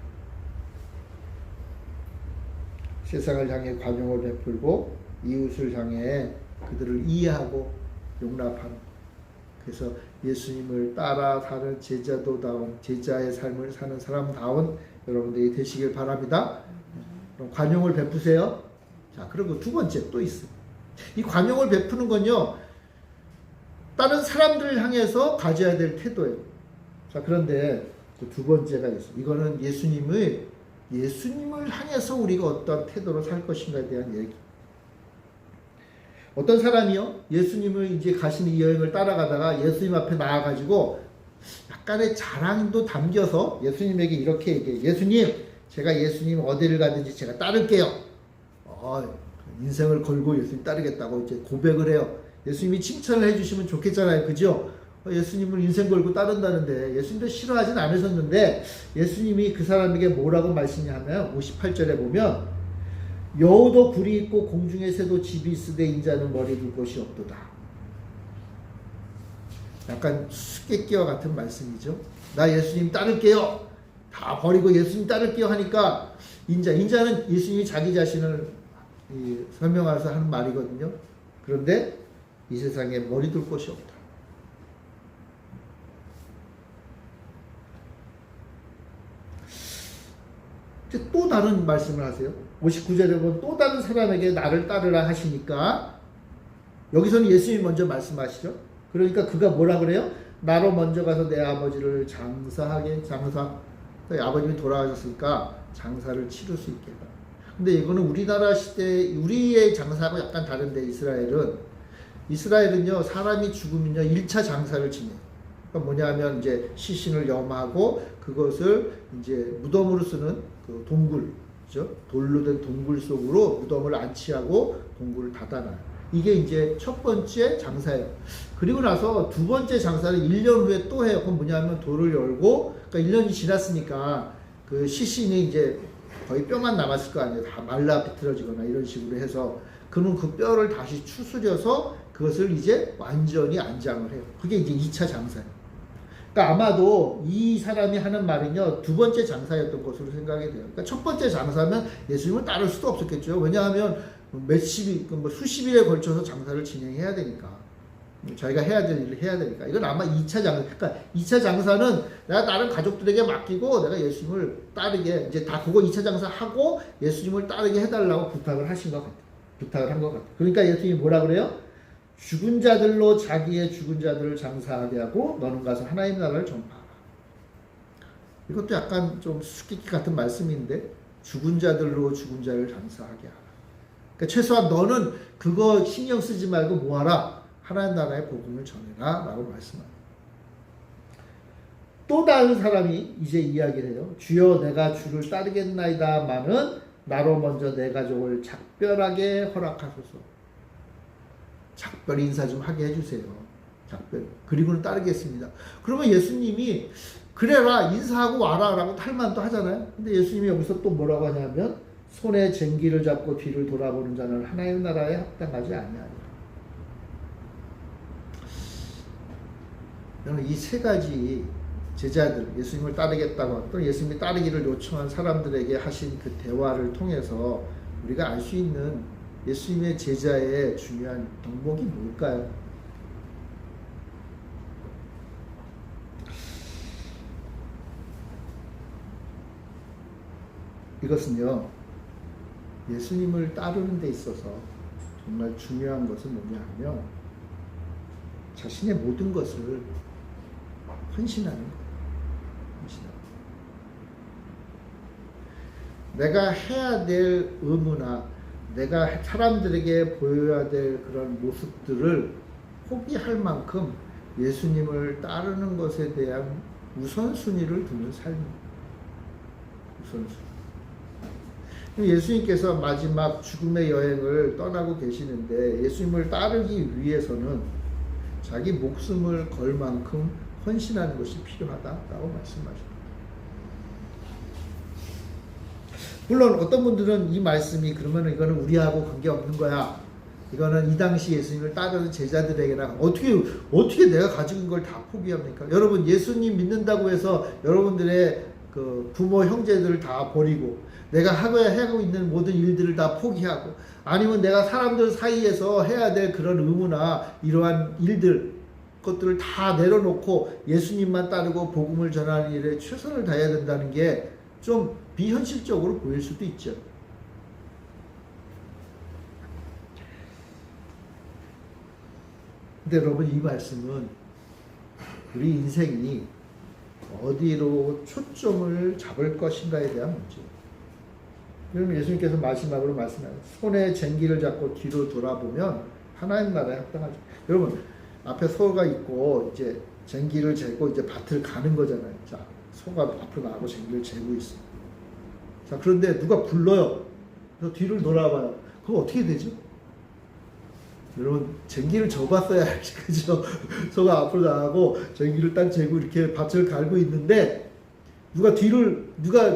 세상을 향해 관용을 베풀고 이웃을 향해 그들을 이해하고 용납하는. 그래서 예수님을 따라 사는 제자도다운, 제자의 삶을 사는 사람다운 여러분들이 되시길 바랍니다. 그럼 관용을 베푸세요. 자, 그리고 두 번째 또 있어요. 이 관용을 베푸는 건요, 다른 사람들을 향해서 가져야 될 태도예요. 자, 그런데 그 두 번째가 있어요. 이거는 예수님을 향해서 우리가 어떤 태도로 살 것인가에 대한 얘기. 어떤 사람이요, 예수님을 이제 가시는 이 여행을 따라가다가 예수님 앞에 나와가지고 약간의 자랑도 담겨서 예수님에게 이렇게 얘기해요. 예수님, 제가 예수님 어디를 가든지 제가 따를게요. 인생을 걸고 예수님 따르겠다고 이제 고백을 해요. 예수님이 칭찬을 해주시면 좋겠잖아요. 그죠? 예수님을 인생 걸고 따른다는데 예수님도 싫어하진 않으셨는데 예수님이 그 사람에게 뭐라고 말씀하냐면 58절에 보면 여우도 굴이 있고 공중의 새도 집이 있으되 인자는 머리 둘 곳이 없도다. 약간 수수께끼와 같은 말씀이죠. 나 예수님 따를게요. 다 버리고 예수님 따를게요 하니까 인자는 예수님이 자기 자신을 설명해서 하는 말이거든요. 그런데 이 세상에 머리 둘 곳이 없다. 또 다른 말씀을 하세요. 59절에 보면 또 다른 사람에게 나를 따르라 하시니까 여기서는 예수님이 먼저 말씀하시죠. 그러니까 그가 뭐라 그래요? 나로 먼저 가서 내 아버지를 장사하게. 아버님이 돌아가셨으니까 장사를 치를 수 있게 해라. 근데 이거는 우리나라 시대 우리의 장사하고 약간 다른데 이스라엘은요 사람이 죽으면요 1차 장사를 지내요. 그러니까 뭐냐면 이제 시신을 염하고 그것을 이제 무덤으로 쓰는 그 동굴, 그죠? 돌로 된 동굴 속으로 무덤을 안치하고 동굴을 닫아놔요. 이게 이제 첫 번째 장사예요. 그리고 나서 두 번째 장사를 1년 후에 또 해요. 그건 뭐냐면 돌을 열고, 그러니까 1년이 지났으니까 그 시신이 이제 거의 뼈만 남았을 거 아니에요. 다 말라 비틀어지거나 이런 식으로 해서 그는 그 뼈를 다시 추스려서 그것을 이제 완전히 안장을 해요. 그게 이제 2차 장사예요. 그러니까 아마도 이 사람이 하는 말은요, 두 번째 장사였던 것으로 생각이 돼요. 그러니까 첫 번째 장사면 예수님을 따를 수도 없었겠죠. 왜냐하면 수십 일에 걸쳐서 장사를 진행해야 되니까. 자기가 해야 될 일을 해야 되니까. 이건 아마 2차 장사. 그러니까 2차 장사는 내가 다른 가족들에게 맡기고 내가 예수님을 따르게, 이제 다 그거 2차 장사 하고 예수님을 따르게 해달라고 부탁을 하신 것 같아요. 부탁을 한 것 같아요. 그러니까 예수님이 뭐라 그래요? 죽은 자들로 자기의 죽은 자들을 장사하게 하고 너는 가서 하나님 나라를 전파하라. 이것도 약간 좀 수수께끼 같은 말씀인데, 죽은 자들로 죽은 자를 장사하게 하라. 그러니까 최소한 너는 그거 신경 쓰지 말고 뭐하라? 하나님 나라의 복음을 전해라 라고 말씀합니다. 또 다른 사람이 이제 이야기를 해요. 주여 내가 주를 따르겠나이다마는 나로 먼저 내 가족을 작별하게 허락하소서. 작별 인사 좀 하게 해주세요. 작별. 그리고는 따르겠습니다. 그러면 예수님이 그래라 인사하고 와라 라고 할 만도 하잖아요. 근데 예수님이 여기서 또 뭐라고 하냐면 손에 쟁기를 잡고 뒤를 돌아보는 자는 하나님 나라에 합당하지 아니하리라. 여러분 이 세 가지 제자들, 예수님을 따르겠다고 또 예수님이 따르기를 요청한 사람들에게 하신 그 대화를 통해서 우리가 알 수 있는 예수님의 제자의 중요한 덕목이 뭘까요? 이것은요, 예수님을 따르는 데 있어서 정말 중요한 것은 뭐냐 하면 자신의 모든 것을 헌신하는 거예요. 내가 해야 될 의무나 내가 사람들에게 보여야 될 그런 모습들을 포기할 만큼 예수님을 따르는 것에 대한 우선순위를 두는 삶입니다. 우선순위. 예수님께서 마지막 죽음의 여행을 떠나고 계시는데 예수님을 따르기 위해서는 자기 목숨을 걸 만큼 헌신하는 것이 필요하다라고 말씀하십니다. 물론 어떤 분들은 이 말씀이 그러면 이거는 우리하고 관계없는 거야. 이거는 이 당시 예수님을 따르는 제자들에게나 어떻게 내가 가지고 있는 걸 다 포기합니까? 여러분 예수님 믿는다고 해서 여러분들의 그 부모 형제들을 다 버리고 내가 하고 있는 모든 일들을 다 포기하고 아니면 내가 사람들 사이에서 해야 될 그런 의무나 이러한 일들 것들을 다 내려놓고 예수님만 따르고 복음을 전하는 일에 최선을 다해야 된다는 게 좀 비현실적으로 보일 수도 있죠. 근데 여러분 이 말씀은 우리 인생이 어디로 초점을 잡을 것인가에 대한 문제예요. 그러면 예수님께서 마지막으로 말씀하세요. 손에 쟁기를 잡고 뒤로 돌아보면 하나님 나라에 합당하죠. 여러분 앞에 소가 있고 이제 쟁기를 재고 이제 밭을 가는 거잖아요. 자, 소가 앞으로 나가고 쟁기를 재고 있어. 자, 그런데 누가 불러요. 그래서 뒤를 돌아봐요. 그럼 어떻게 되죠? 여러분 쟁기를 져봤어야 알지, 그죠? 소가 앞으로 나가고 쟁기를 딱 재고 이렇게 밭을 갈고 있는데 누가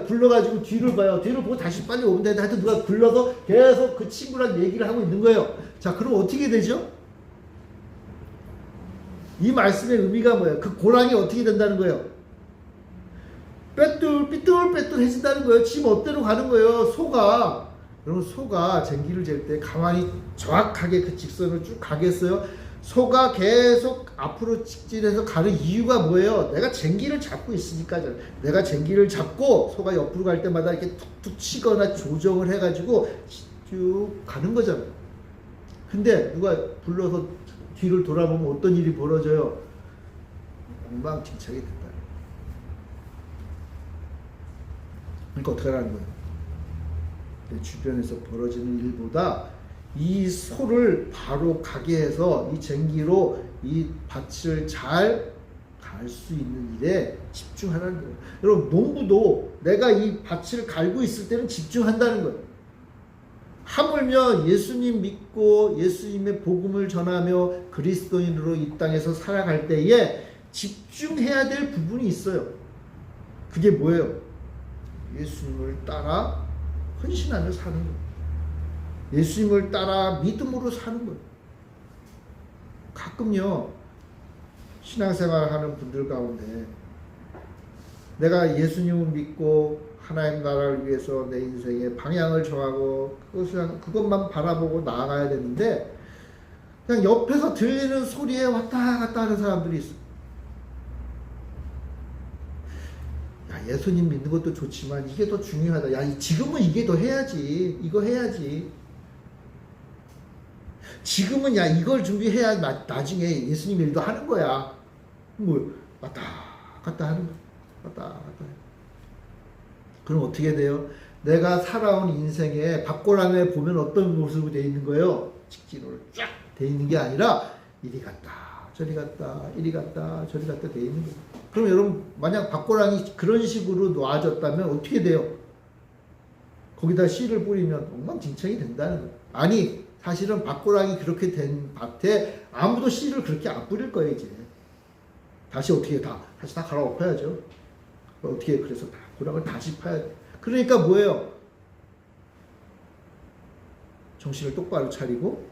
불러가지고 뒤를 봐요. 뒤를 보고 다시 빨리 오면 되는데 하여튼 누가 불러서 계속 그 친구랑 얘기를 하고 있는 거예요. 자, 그럼 어떻게 되죠? 이 말씀의 의미가 뭐예요? 그 고랑이 어떻게 된다는 거예요? 삐뚤빼뚤해진다는 거예요. 지 멋대로 가는 거예요. 여러분 소가 쟁기를 잴 때 가만히 정확하게 그 직선을 쭉 가겠어요? 소가 계속 앞으로 직진해서 가는 이유가 뭐예요? 내가 쟁기를 잡고 있으니까요. 내가 쟁기를 잡고 소가 옆으로 갈 때마다 이렇게 툭툭 치거나 조정을 해가지고 쭉 가는 거잖아요. 근데 누가 불러서 뒤를 돌아보면 어떤 일이 벌어져요? 엉망진창이 된다. 그러니까 어떻게 하라는 거예요? 내 주변에서 벌어지는 일보다 이 소를 바로 가게 해서 이 쟁기로 이 밭을 잘 갈 수 있는 일에 집중하라는 거예요. 여러분 농부도 내가 이 밭을 갈고 있을 때는 집중한다는 거예요. 하물며 예수님 믿고 예수님의 복음을 전하며 그리스도인으로 이 땅에서 살아갈 때에 집중해야 될 부분이 있어요. 그게 뭐예요? 예수님을 따라 헌신하며 사는 거예요. 예수님을 따라 믿음으로 사는 거예요. 가끔요 신앙생활 하는 분들 가운데 내가 예수님을 믿고 하나님 나라를 위해서 내 인생의 방향을 정하고 그것만 바라보고 나아가야 되는데 그냥 옆에서 들리는 소리에 왔다 갔다 하는 사람들이 있어. 야, 예수님 믿는 것도 좋지만 이게 더 중요하다. 야, 지금은 이게 더 해야지. 이거 해야지. 지금은 야, 이걸 준비해야 나중에 예수님 일도 하는 거야. 뭐 왔다 갔다 하는 거야. 왔다 갔다. 그럼 어떻게 돼요? 내가 살아온 인생에 밥고랑에 보면 어떤 모습으로 되어 있는 거예요? 직진으로 쫙 되어 있는 게 아니라 이리 갔다 저리 갔다 이리 갔다 저리 갔다 되어 있는 거예요. 그럼 여러분 만약 밥고랑이 그런 식으로 놓아졌다면 어떻게 돼요? 거기다 씨를 뿌리면 엉망진창이 된다는 거예요. 아니 사실은 밥고랑이 그렇게 된 밭에 아무도 씨를 그렇게 안 뿌릴 거예요. 이제 다시 어떻게 다시 다 갈아엎어야죠. 어떻게 그래서 다 고랑을 다시 파야 돼. 그러니까 뭐예요? 정신을 똑바로 차리고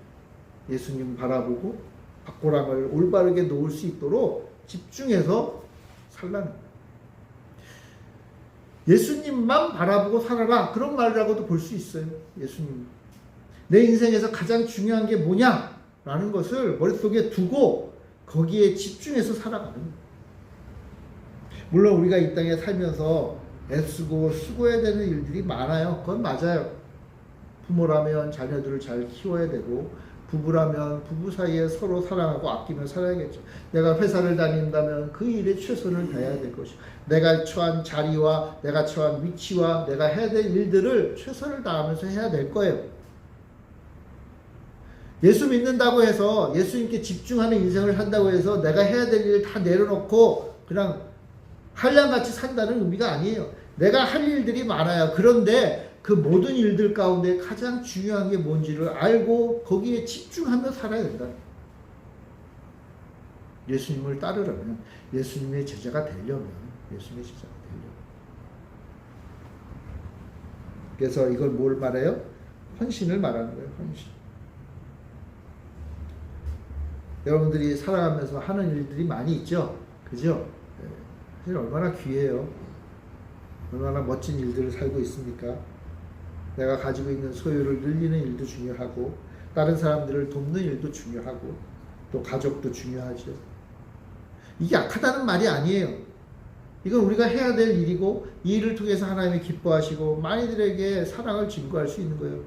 예수님 바라보고 밭고랑을 올바르게 놓을 수 있도록 집중해서 살라는 거예요. 예수님만 바라보고 살아라 그런 말이라고도 볼 수 있어요. 예수님 내 인생에서 가장 중요한 게 뭐냐라는 것을 머릿속에 두고 거기에 집중해서 살아가는 거예요. 물론 우리가 이 땅에 살면서 애쓰고 수고해야 되는 일들이 많아요. 그건 맞아요. 부모라면 자녀들을 잘 키워야 되고 부부라면 부부 사이에 서로 사랑하고 아끼며 살아야겠죠. 내가 회사를 다닌다면 그 일에 최선을 다해야 될 것이고 내가 처한 자리와 내가 처한 위치와 내가 해야 될 일들을 최선을 다하면서 해야 될 거예요. 예수 믿는다고 해서 예수님께 집중하는 인생을 산다고 해서 내가 해야 될 일을 다 내려놓고 그냥 한량같이 산다는 의미가 아니에요. 내가 할 일들이 많아요. 그런데 그 모든 일들 가운데 가장 중요한 게 뭔지를 알고 거기에 집중하며 살아야 된다. 예수님을 따르려면 예수님의 제자가 되려면 예수님의 제자가 되려면 그래서 이걸 뭘 말해요? 헌신을 말하는 거예요. 헌신. 여러분들이 살아가면서 하는 일들이 많이 있죠? 그죠? 사실 얼마나 귀해요. 얼마나 멋진 일들을 살고 있습니까? 내가 가지고 있는 소유를 늘리는 일도 중요하고 다른 사람들을 돕는 일도 중요하고 또 가족도 중요하죠. 이게 악하다는 말이 아니에요. 이건 우리가 해야 될 일이고 이 일을 통해서 하나님이 기뻐하시고 많이들에게 사랑을 증거할 수 있는 거예요.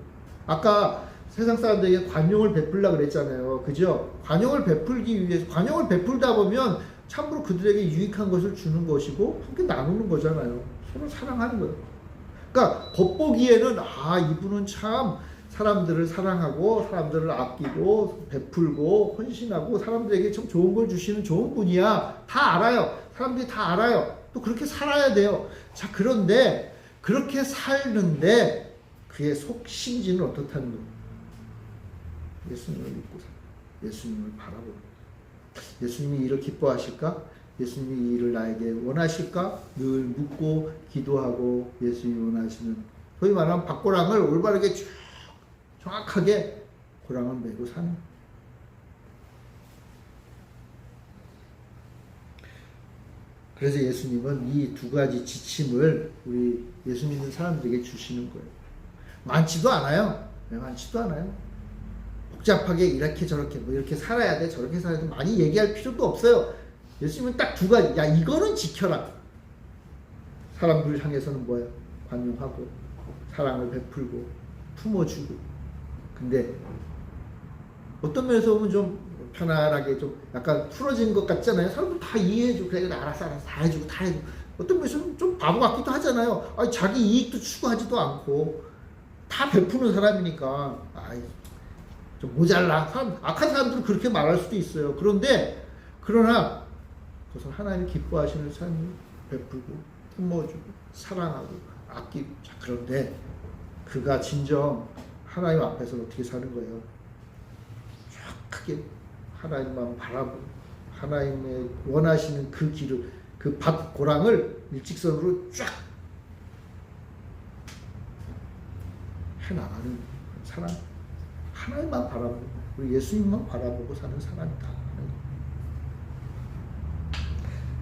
아까 세상 사람들에게 관용을 베풀려고 그랬잖아요. 그죠? 관용을 베풀기 위해서 관용을 베풀다 보면 참으로 그들에게 유익한 것을 주는 것이고 함께 나누는 거잖아요. 서로 사랑하는 거예요. 그러니까 겉보기에는 이분은 참 사람들을 사랑하고 사람들을 아끼고 베풀고 헌신하고 사람들에게 참 좋은 걸 주시는 좋은 분이야. 다 알아요. 사람들이 다 알아요. 또 그렇게 살아야 돼요. 자, 그런데 그렇게 살는데 그의 속심지는 어떻다는 거예요? 예수님을 믿고 살아. 예수님을 바라보는 거예요. 예수님이 이를 기뻐하실까? 예수님이 이 일을 나에게 원하실까? 늘 묻고 기도하고 예수님이 원하시는 소위 말하면 밭고랑을 올바르게 쭉 정확하게 고랑을 메고 사는 거예요. 그래서 예수님은 이 두 가지 지침을 우리 예수 믿는 사람들에게 주시는 거예요. 많지도 않아요. 많지도 않아요. 복잡하게 이렇게 저렇게 뭐 이렇게 살아야 돼 저렇게 살아야 돼 많이 얘기할 필요도 없어요. 예수님은 딱 두 가지. 야, 이거는 지켜라. 사람들을 향해서는 뭐예요? 관용하고 사랑을 베풀고 품어주고. 근데 어떤 면에서 보면 좀 편안하게 좀 약간 풀어진 것 같잖아요. 사람들 다 이해해주고 그래 알았어 다 해주고 다 해주고. 어떤 면에서는 좀 바보 같기도 하잖아요. 자기 이익도 추구하지도 않고 다 베푸는 사람이니까 좀 모자라. 악한 사람들은 그렇게 말할 수도 있어요. 그러나 그것은 하나님이 기뻐하시는 삶을 베풀고 품어주고 사랑하고 아끼고. 자, 그런데 그가 진정 하나님 앞에서 어떻게 사는 거예요? 정확하게 하나님만 바라보고 하나님의 원하시는 그 길을 그 밭 고랑을 일직선으로 쫙 해나가는 사람. 하나님만 바라보고 우리 예수님만 바라보고 사는 사람이다.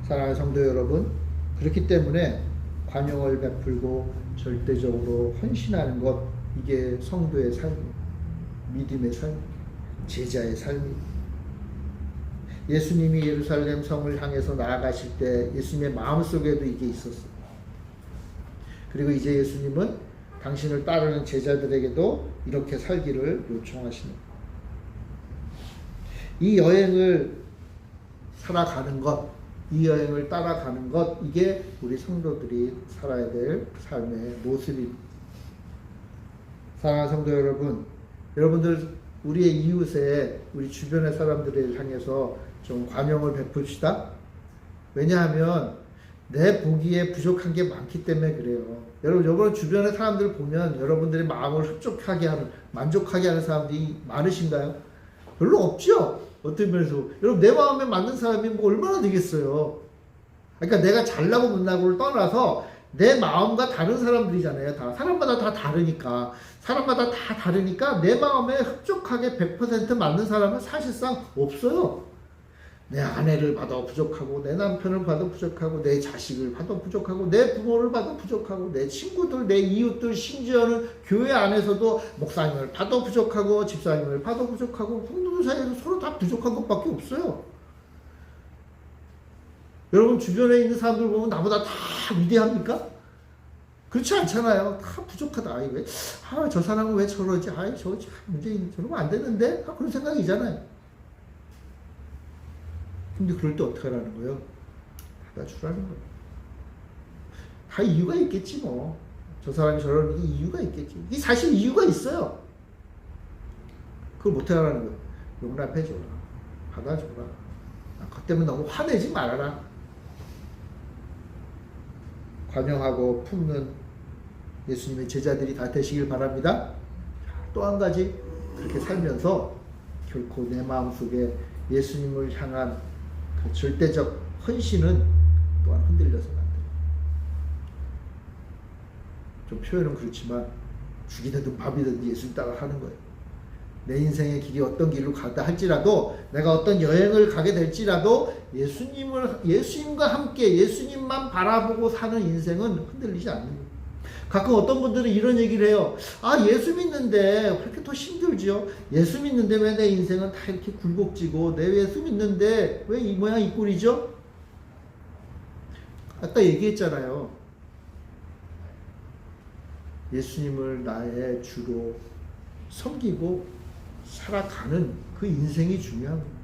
사랑하는 성도 여러분, 그렇기 때문에 관용을 베풀고 절대적으로 헌신하는 것, 이게 성도의 삶, 믿음의 삶, 제자의 삶입니다. 예수님이 예루살렘 성을 향해서 나아가실 때 예수님의 마음속에도 이게 있었어요. 그리고 이제 예수님은 당신을 따르는 제자들에게도 이렇게 살기를 요청하시는, 이 여행을 살아가는 것, 이 여행을 따라가는 것, 이게 우리 성도들이 살아야 될 삶의 모습입니다. 사랑하는 성도 여러분, 여러분들 우리의 이웃에, 우리 주변의 사람들을 향해서 좀 관용을 베풉시다. 왜냐하면 내 보기에 부족한 게 많기 때문에 그래요. 여러분 주변의 사람들을 보면 여러분들의 마음을 흡족하게 하는, 만족하게 하는 사람들이 많으신가요? 별로 없죠? 어떤 면에서. 여러분, 내 마음에 맞는 사람이 뭐 얼마나 되겠어요? 그러니까 내가 잘나고 못나고를 떠나서 내 마음과 다른 사람들이잖아요. 다 사람마다 다 다르니까. 사람마다 다 다르니까 내 마음에 흡족하게 100% 맞는 사람은 사실상 없어요. 내 아내를 봐도 부족하고, 내 남편을 봐도 부족하고, 내 자식을 봐도 부족하고, 내 부모를 봐도 부족하고, 내 친구들, 내 이웃들, 심지어는 교회 안에서도 목사님을 봐도 부족하고, 집사님을 봐도 부족하고, 성도들 사이에서 서로 다 부족한 것밖에 없어요. 여러분 주변에 있는 사람들 보면 나보다 다 위대합니까? 그렇지 않잖아요. 다 부족하다. 저 사람은 왜 저러지? 저 문제, 저러면 안 되는데? 그런 생각이잖아요. 근데 그럴 때 어떻게 하라는 거예요? 받아주라는 거예요. 다 이유가 있겠지 뭐. 저 사람이 저러는 게 이유가 있겠지. 이게 사실 이유가 있어요. 그걸 못해 하라는 거예요. 용납해줘라. 받아줘라. 그것 때문에 너무 화내지 말아라. 관용하고 품는 예수님의 제자들이 다 되시길 바랍니다. 또 한 가지, 그렇게 살면서 결코 내 마음속에 예수님을 향한 그 절대적 헌신은 또한 흔들려서는 안 돼요. 좀 표현은 그렇지만 죽이 되든 밥이 되든 예수님 따라 하는 거예요. 내 인생의 길이 어떤 길로 가다 할지라도, 내가 어떤 여행을 가게 될지라도 예수님과 함께 예수님만 바라보고 사는 인생은 흔들리지 않는 거예요. 가끔 어떤 분들은 이런 얘기를 해요. 예수 믿는데 왜 이렇게 더 힘들지요? 예수 믿는데 왜 내 인생은 다 이렇게 굴곡지고, 내 예수 믿는데 왜 이 모양 이 꼴이죠? 아까 얘기했잖아요. 예수님을 나의 주로 섬기고 살아가는 그 인생이 중요한 거예요.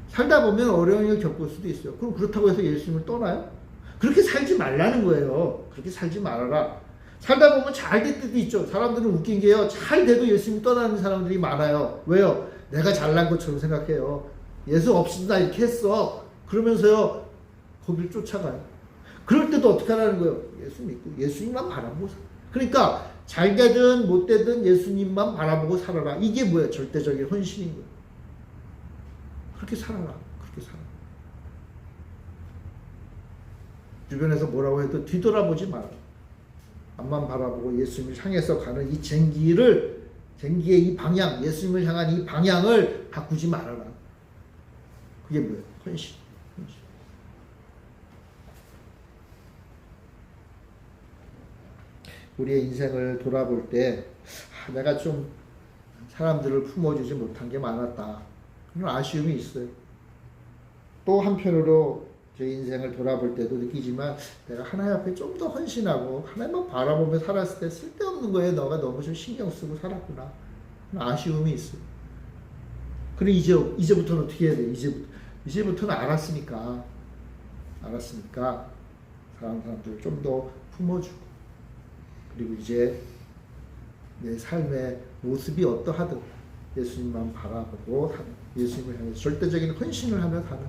살다 보면 어려운 일을 겪을 수도 있어요. 그럼 그렇다고 해서 예수님을 떠나요? 그렇게 살지 말라는 거예요. 그렇게 살지 말아라. 살다 보면 잘 될 때도 있죠. 사람들은 웃긴 게요. 잘 돼도 예수님 떠나는 사람들이 많아요. 왜요? 내가 잘난 것처럼 생각해요. 예수 없이도 나 이렇게 했어. 그러면서요, 거길 쫓아가요. 그럴 때도 어떻게 하라는 거예요? 예수 믿고 예수님만 바라보고 살아. 그러니까 잘 되든 못 되든 예수님만 바라보고 살아라. 이게 뭐예요? 절대적인 헌신인 거예요. 그렇게 살아라. 그렇게 살아. 주변에서 뭐라고 해도 뒤돌아보지 마라. 앞만 바라보고 예수님을 향해서 가는 이 쟁기의 이 방향, 예수님을 향한 이 방향을 바꾸지 말아라. 그게 뭐예요? 헌신. 우리의 인생을 돌아볼 때 내가 좀 사람들을 품어주지 못한 게 많았다. 그런 아쉬움이 있어요. 또 한편으로 제 인생을 돌아볼 때도 느끼지만 내가 하나님 앞에 좀 더 헌신하고 하나님만 바라보며 살았을 때 쓸데없는 거에 너가 너무 좀 신경 쓰고 살았구나. 그런 아쉬움이 있어요. 그래 이제부터는 어떻게 해야 돼? 이제부터는 알았으니까 사람들을 좀 더 품어주고, 그리고 이제 내 삶의 모습이 어떠하든 예수님만 바라보고 사는, 예수님을 향해 절대적인 헌신을 하며 사는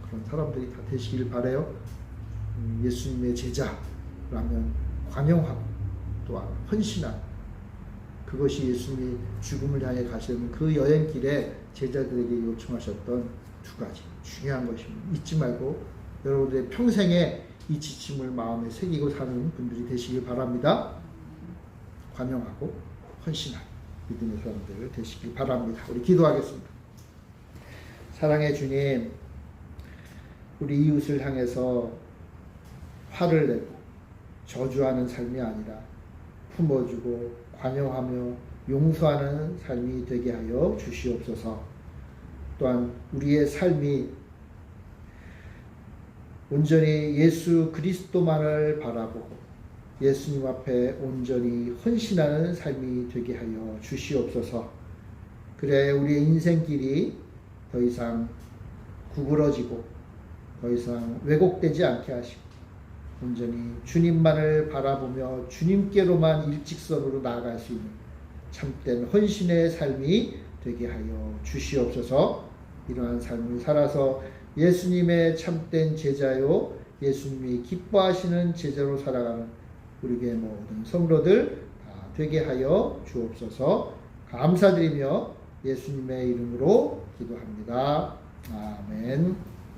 그런 사람들이 다 되시길 바라요. 예수님의 제자라면 관용하고 또한 헌신하고, 그것이 예수님이 죽음을 향해 가시는 그 여행길에 제자들에게 요청하셨던 두 가지 중요한 것입니다. 잊지 말고 여러분들의 평생에 이 지침을 마음에 새기고 사는 분들이 되시길 바랍니다. 관용하고 헌신하는 믿음의 사람들 되시길 바랍니다. 우리 기도하겠습니다. 사랑의 주님, 우리 이웃을 향해서 화를 내고 저주하는 삶이 아니라 품어주고 관용하며 용서하는 삶이 되게 하여 주시옵소서. 또한 우리의 삶이 온전히 예수 그리스도만을 바라보고 예수님 앞에 온전히 헌신하는 삶이 되게 하여 주시옵소서. 그래 우리의 인생길이 더 이상 구부러지고 더 이상 왜곡되지 않게 하시고 온전히 주님만을 바라보며 주님께로만 일직선으로 나아갈 수 있는 참된 헌신의 삶이 되게 하여 주시옵소서. 이러한 삶을 살아서 예수님의 참된 제자요 예수님이 기뻐하시는 제자로 살아가는 우리의 모든 성도들 다 되게 하여 주옵소서. 감사드리며 예수님의 이름으로 기도합니다. 아멘.